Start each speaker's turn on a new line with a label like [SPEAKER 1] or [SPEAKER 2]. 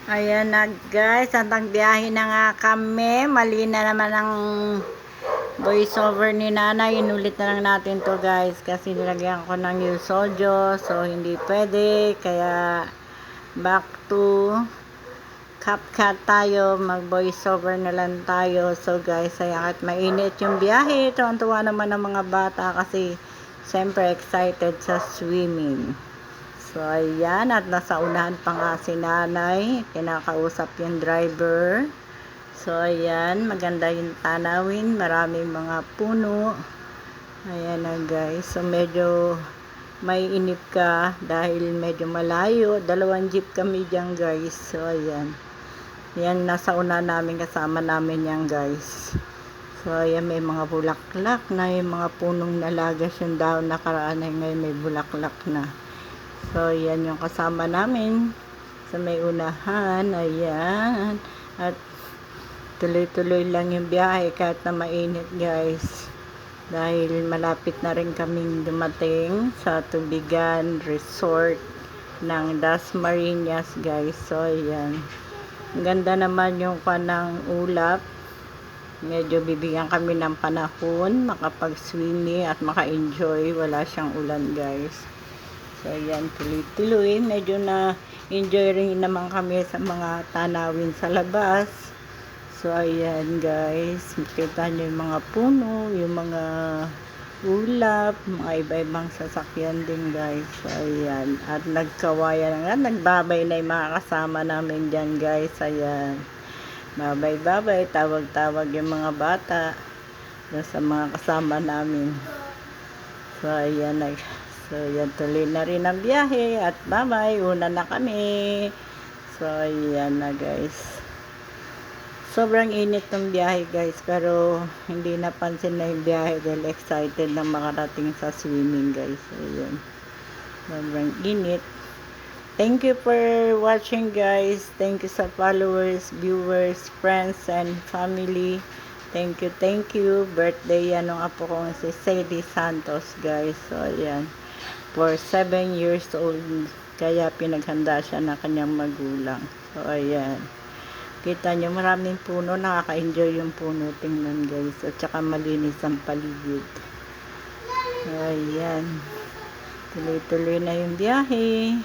[SPEAKER 1] Ayan na guys, hanggang biyahe na nga kami. Mali na naman ang voiceover ni nanay. Inulit na lang natin to guys. Kasi nilagyan ko ng new sojo. So hindi pwede. Kaya back to CapCut tayo. Mag voiceover na lang tayo. So guys, ay kahit mainit yung biyahe. Tuwan-tuwa naman ng mga bata. Kasi siyempre excited sa swimming. So, ayan. At nasa unahan pa nga si nanay. Kinakausap yung driver. So, ayan. Maganda yung tanawin. Maraming mga puno. Ayan na guys. So, medyo may inip ka dahil medyo malayo. 2 jeep kami dyan guys. So, ayan. Yan, nasa una namin. Kasama namin yan guys. So, ayan. May mga bulaklak na. Yung mga punong nalagas yung dahon nakaraan ay ngayon may bulaklak na. So, yan yung kasama namin sa may unahan. Ayan. At tuloy-tuloy lang yung biyahe kahit na mainit guys. Dahil malapit na rin kaming dumating sa Tubigan Resort ng Dasmariñas guys. So, ayan. Ang ganda naman yung kanang ulap. Medyo bibigyan kami ng panahon makapag-swimming at maka-enjoy. Wala siyang ulan guys. So, ayan, tuloy-tuloy. Medyo na-enjoy rin naman kami sa mga tanawin sa labas. So, ayan, guys. Makita nyo yung mga puno, yung mga ulap, mga iba-ibang sasakyan din, guys. So, ayan. At nagkawayan na nga. Nagbabay na yung mga kasama namin dyan, guys. Ayan. Babay-babay. Tawag-tawag yung mga bata sa mga kasama namin. So, ayan, So, yan, tuloy na rin ang biyahe. At bye-bye. Una na kami. So, yan na guys. Sobrang init ng biyahe guys. Pero, hindi napansin na yung biyahe dahil excited na makarating sa swimming guys. So, yan. Sobrang init. Thank you for watching guys. Thank you sa followers, viewers, friends, and family. Thank you, thank you. Birthday yan ng apo kong si Sadie Santos guys. So, yan. For 7 years old, kaya pinaghanda siya ng kanyang magulang. So, ayan. Kita nyo, maraming puno. Nakaka-enjoy yung puno. Tingnan guys. At saka malinis ang paligid. Ayan. Tuloy-tuloy na yung biyahe.